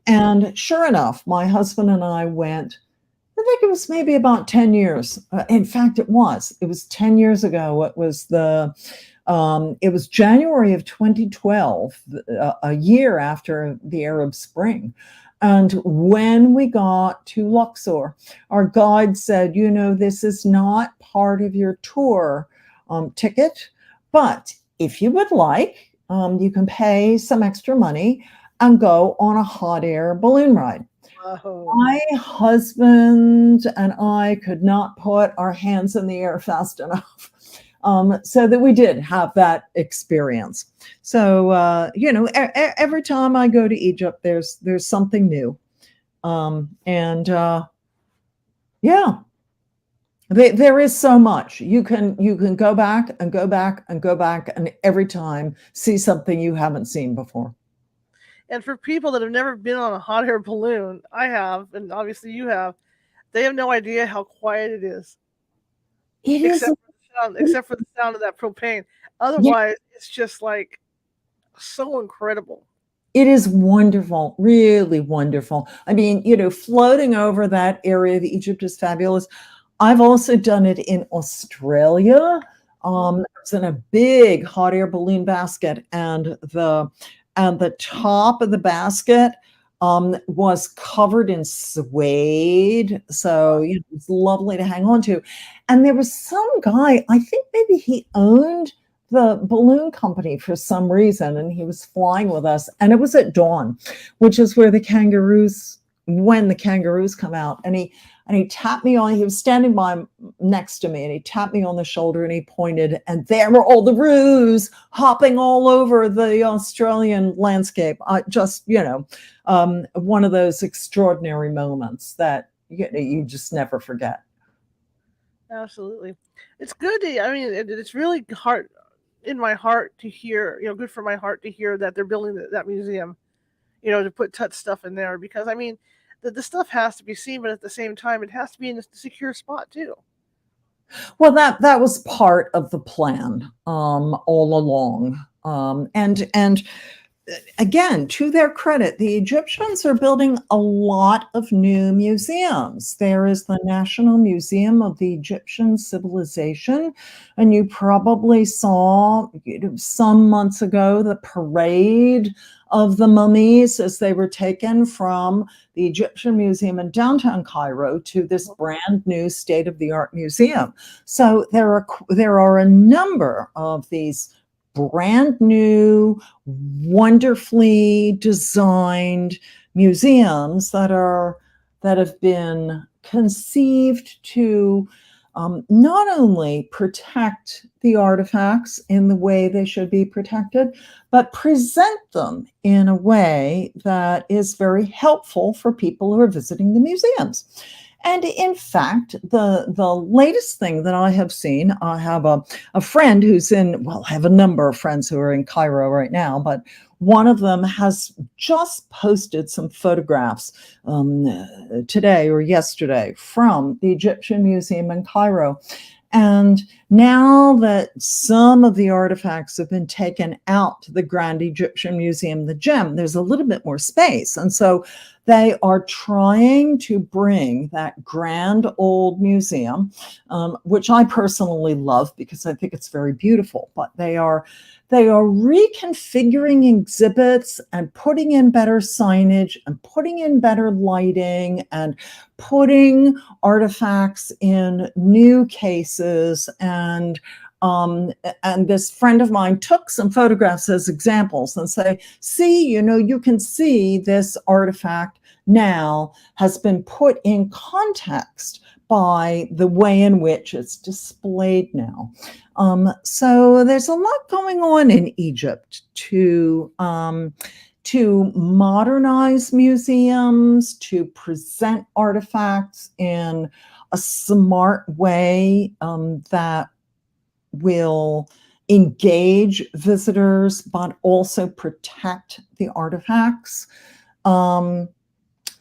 And sure enough, my husband and I went, I think it was maybe about 10 years. In fact, it was 10 years ago. It was January of 2012, a year after the Arab Spring. And when we got to Luxor, our guide said, this is not part of your tour ticket, but if you would like, you can pay some extra money and go on a hot air balloon ride. Whoa. My husband and I could not put our hands in the air fast enough. So that we did have that experience. So, every time I go to Egypt, there's something new. Yeah, there is so much. You can go back and go back and go back and every time see something you haven't seen before. And for people that have never been on a hot air balloon, I have, and obviously you have, they have no idea how quiet it is. It is. Except for the sound of that propane. Otherwise, it's just like so incredible. It is wonderful, really wonderful. I mean, floating over that area of Egypt is fabulous. I've also done it in Australia. I was in a big hot air balloon basket, and the top of the basket was covered in suede. So it was lovely to hang on to. And there was some guy, I think maybe he owned the balloon company for some reason, and he was flying with us. And it was at dawn, which is when the kangaroos come out. And he tapped me on, he was standing next to me, and he tapped me on the shoulder and he pointed, and there were all the roos hopping all over the Australian landscape. One of those extraordinary moments that you just never forget. Absolutely. It's good it's really hard in my heart to hear, good for my heart to hear that they're building that museum, to put Tut stuff in there, because the stuff has to be seen, but at the same time, it has to be in a secure spot too. Well, that was part of the plan all along. And again, to their credit, the Egyptians are building a lot of new museums. There is the National Museum of the Egyptian Civilization, and you probably saw some months ago the parade of the mummies as they were taken from the Egyptian Museum in downtown Cairo to this brand new state-of-the-art museum. So there are a number of these brand new, wonderfully designed museums that have been conceived to not only protect the artifacts in the way they should be protected, but present them in a way that is very helpful for people who are visiting the museums. And in fact, the latest thing that I have seen, I have a friend who's I have a number of friends who are in Cairo right now, but one of them has just posted some photographs today or yesterday from the Egyptian Museum in Cairo. And now that some of the artifacts have been taken out to the Grand Egyptian Museum, the GEM, there's a little bit more space. And so they are trying to bring that grand old museum, which I personally love because I think it's very beautiful, but they are reconfiguring exhibits and putting in better signage and putting in better lighting and putting artifacts in new cases. And this friend of mine took some photographs as examples and say, see, you can see this artifact now has been put in context by the way in which it's displayed now. So there's a lot going on in Egypt to modernize museums, to present artifacts in a smart way that will engage visitors, but also protect the artifacts.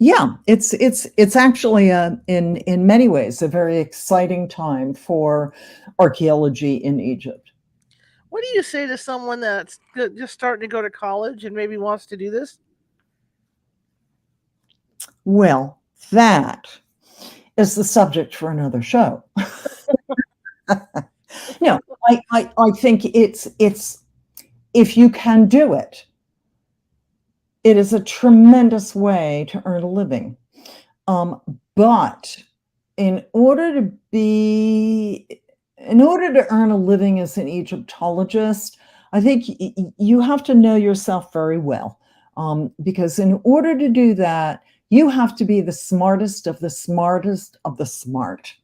It's actually in many ways a very exciting time for archaeology in Egypt. What do you say to someone that's just starting to go to college and maybe wants to do this? Well, that is the subject for another show. No, I think it's if you can do it, it is a tremendous way to earn a living. But in order to earn a living as an Egyptologist, I think you have to know yourself very well. Because in order to do that, you have to be the smartest of the smartest of the smart.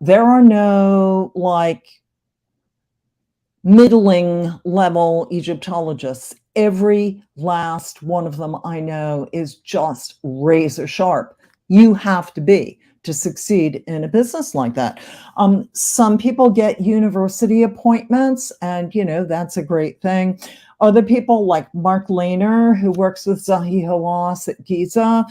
There are no middling level Egyptologists. Every last one of them I know is just razor sharp. You have to be to succeed in a business like that. Some people get university appointments, and that's a great thing. Other people, like Mark Lehner, who works with Zahi Hawass at Giza,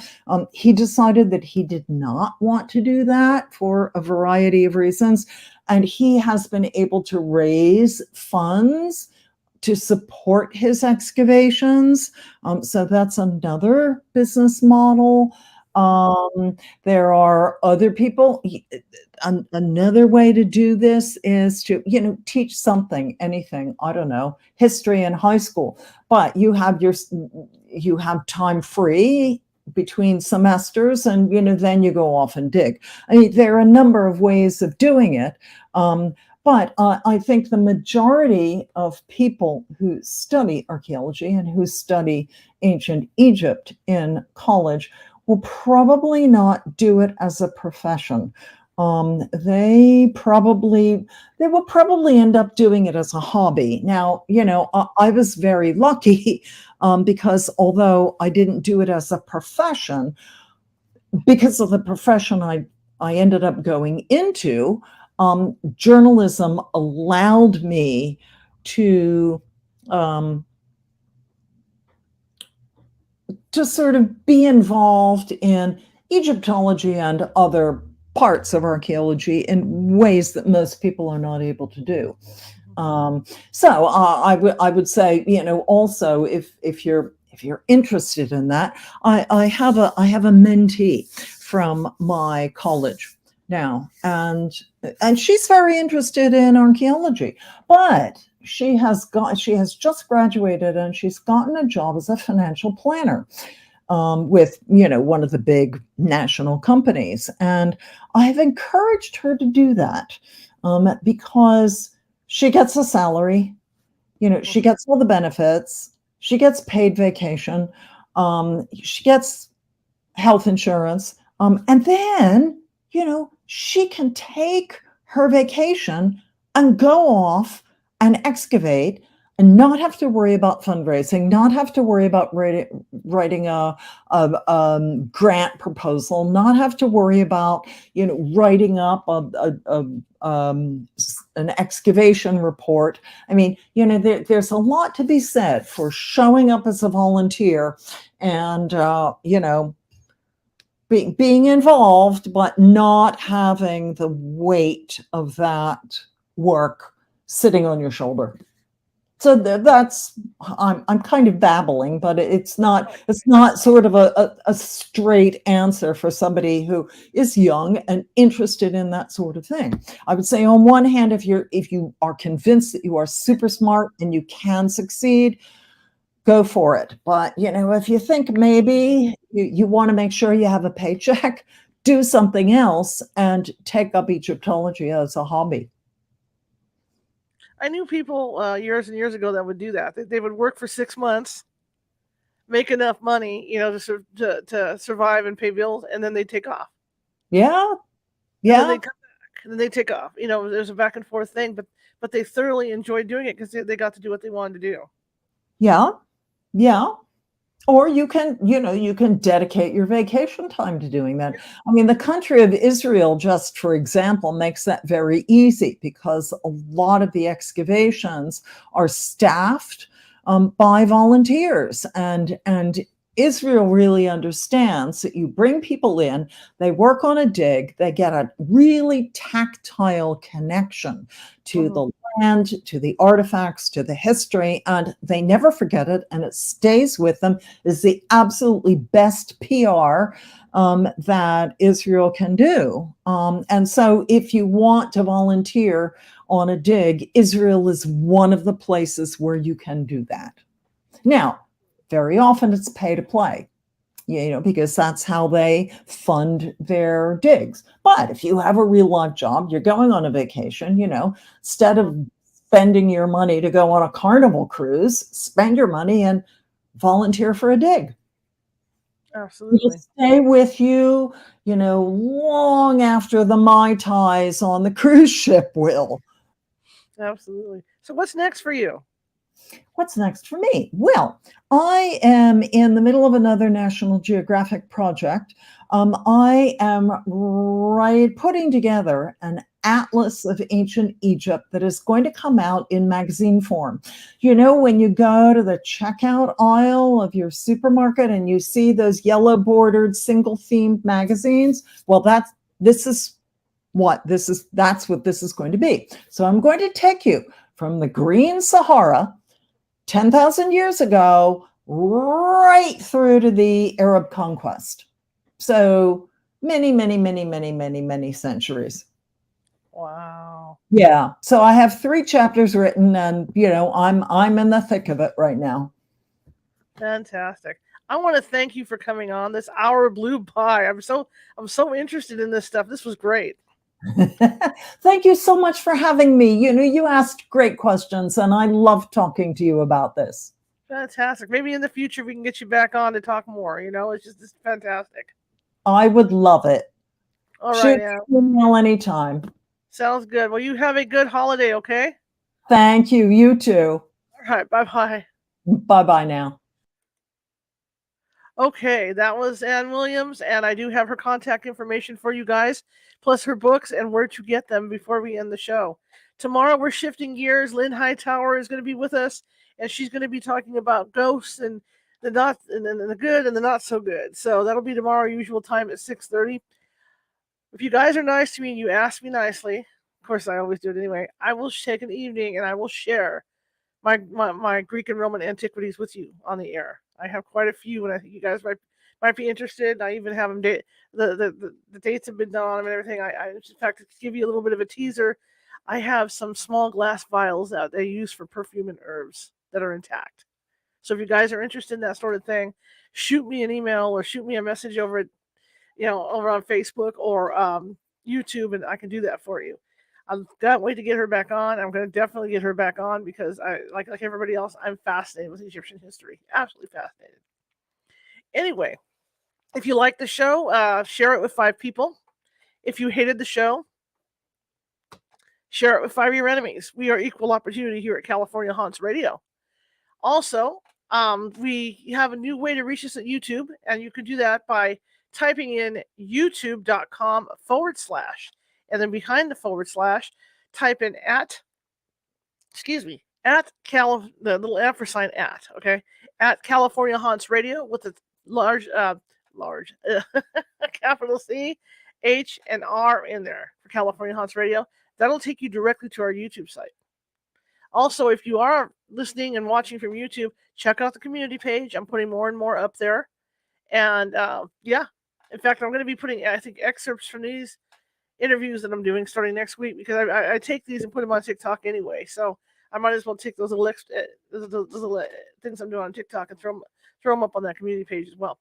he decided that he did not want to do that for a variety of reasons. And he has been able to raise funds to support his excavations. So that's another business model. There are other people. Another way to do this is to, teach something, anything, I don't know, history in high school, but you have time free between semesters, and then you go off and dig. I mean, there are a number of ways of doing it. But I think the majority of people who study archaeology and who study ancient Egypt in college will probably not do it as a profession. They will probably end up doing it as a hobby. Now, I was very lucky because although I didn't do it as a profession, because of the profession I ended up going into, journalism allowed me to sort of be involved in Egyptology and other parts of archaeology in ways that most people are not able to do. So I would say, also if you're interested in that, I have a mentee from my college now, and she's very interested in archaeology, but she has just graduated, and she's gotten a job as a financial planner with one of the big national companies. And I've encouraged her to do that because she gets a salary, she gets all the benefits, she gets paid vacation, she gets health insurance, and then she can take her vacation and go off and excavate and not have to worry about fundraising, not have to worry about writing a grant proposal, not have to worry about writing up an excavation report. I mean, there's a lot to be said for showing up as a volunteer and being involved, but not having the weight of that work sitting on your shoulder. So that's I'm kind of babbling, but it's not sort of a straight answer for somebody who is young and interested in that sort of thing. I would say, on one hand, if you are convinced that you are super smart and you can succeed, go for it. But if you think maybe you want to make sure you have a paycheck, do something else and take up Egyptology as a hobby. I knew people years and years ago that would do that. They would work for 6 months, make enough money, to survive and pay bills, and then they take off. Yeah. And then they come back, and then they take off. There's a back and forth thing, but they thoroughly enjoyed doing it because they got to do what they wanted to do. Yeah. Or you can dedicate your vacation time to doing that. I mean, the country of Israel, just for example, makes that very easy because a lot of the excavations are staffed by volunteers, and Israel really understands that you bring people in, they work on a dig, they get a really tactile connection to the land, to the artifacts, to the history, and they never forget it, and it stays with them, is the absolutely best PR that Israel can do. And so if you want to volunteer on a dig, Israel is one of the places where you can do that. Now, very often it's pay to play, because that's how they fund their digs. But if you have a real life job, you're going on a vacation, instead of spending your money to go on a Carnival cruise, spend your money and volunteer for a dig. Absolutely. It'll stay with you, long after the Mai Tais on the cruise ship will. Absolutely. So what's next for you? What's next for me? Well, I am in the middle of another National Geographic project. I am putting together an atlas of ancient Egypt that is going to come out in magazine form. When you go to the checkout aisle of your supermarket and you see those yellow bordered single themed magazines, well, that's what this is going to be. So I'm going to take you from the Green Sahara 10,000 years ago, right through to the Arab conquest. So many, many, many, many, many, many centuries. Wow. Yeah. So I have 3 chapters written, and I'm in the thick of it right now. Fantastic. I want to thank you for coming on. This hour blew by. I'm so interested in this stuff. This was great. Thank you so much for having me. You asked great questions, and I love talking to you about this. Fantastic. Maybe in the future we can get you back on to talk more. It's fantastic. I would love it. All right, Shoot Ann. me an email anytime. Sounds good. Well, you have a good holiday, okay? Thank you. You too. All right. Bye-bye. Bye-bye now. Okay, that was Ann Williams, and I do have her contact information for you guys, plus her books and where to get them before we end the show. Tomorrow we're shifting gears. Lynn Hightower is going to be with us, and she's going to be talking about ghosts and the good and the not so good. So that'll be tomorrow, usual time at 6:30. If you guys are nice to me and you ask me nicely, of course I always do it anyway, I will take an evening and I will share my Greek and Roman antiquities with you on the air. I have quite a few, and I think you guys might be interested. I even have them the dates have been done on them and everything. In fact, to give you a little bit of a teaser, I have some small glass vials that they use for perfume and herbs that are intact. So if you guys are interested in that sort of thing, shoot me an email or shoot me a message over at over on Facebook or YouTube, and I can do that for you. I can't wait to get her back on. I'm going to definitely get her back on because I like everybody else, I'm fascinated with Egyptian history. Absolutely fascinated. Anyway, if you like the show, share it with 5 people. If you hated the show, share it with 5 of your enemies. We are equal opportunity here at California Haunts Radio. Also, we have a new way to reach us at YouTube, and you can do that by typing in youtube.com/ and then behind the / type in the little ampersand okay, at California Haunts Radio with a large capital C, H, and R in there for California Haunts Radio. That'll take you directly to our YouTube site. Also, if you are listening and watching from YouTube, check out the community page. I'm putting more and more up there. And in fact, I'm going to be putting, I think, excerpts from these interviews that I'm doing starting next week because I take these and put them on TikTok anyway. So I might as well take those little things I'm doing on TikTok and throw them up on that community page as well.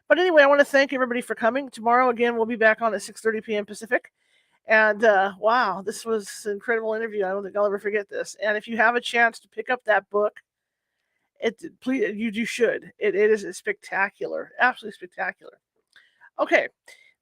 But anyway, I want to thank everybody for coming. Tomorrow, again, we'll be back on at 6:30 p.m. Pacific. And wow, this was an incredible interview. I don't think I'll ever forget this. And if you have a chance to pick up that book, you should. It is spectacular, absolutely spectacular. Okay,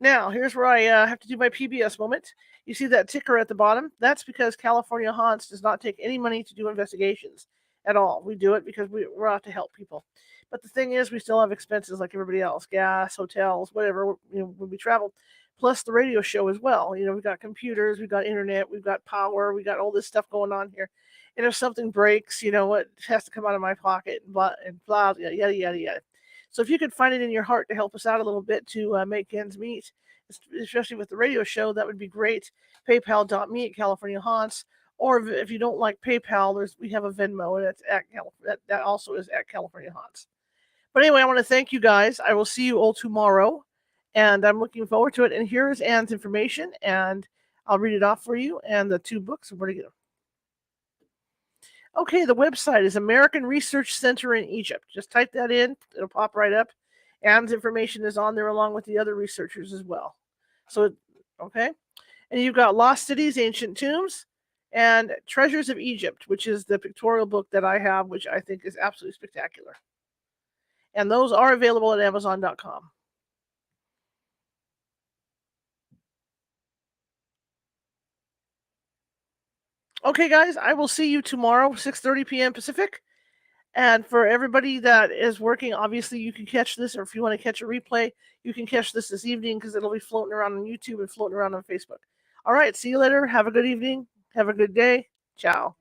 now here's where I have to do my PBS moment. You see that ticker at the bottom? That's because California Haunts does not take any money to do investigations at all. We do it because we're out to help people. But the thing is, we still have expenses like everybody else: gas, hotels, whatever. When we travel, plus the radio show as well. We've got computers, we've got internet, we've got power, we got all this stuff going on here. And if something breaks, it has to come out of my pocket and blah, yada, yada, yada. So if you could find it in your heart to help us out a little bit to make ends meet, especially with the radio show, that would be great. PayPal.me at California Haunts, Or if you don't like PayPal, we have a Venmo, and that also is at California Haunts. But anyway, I want to thank you guys. I will see you all tomorrow, and I'm looking forward to it. And here's Anne's information, and I'll read it off for you, and the 2 books and where to get them. Okay, the website is American Research Center in Egypt. Just type that in. It'll pop right up. Anne's information is on there along with the other researchers as well. So, okay. And you've got Lost Cities, Ancient Tombs, and Treasures of Egypt, which is the pictorial book that I have, which I think is absolutely spectacular. And those are available at Amazon.com. Okay, guys, I will see you tomorrow, 6:30 p.m. Pacific. And for everybody that is working, obviously you can catch this, or if you want to catch a replay, you can catch this evening because it'll be floating around on YouTube and floating around on Facebook. All right, see you later. Have a good evening. Have a good day. Ciao.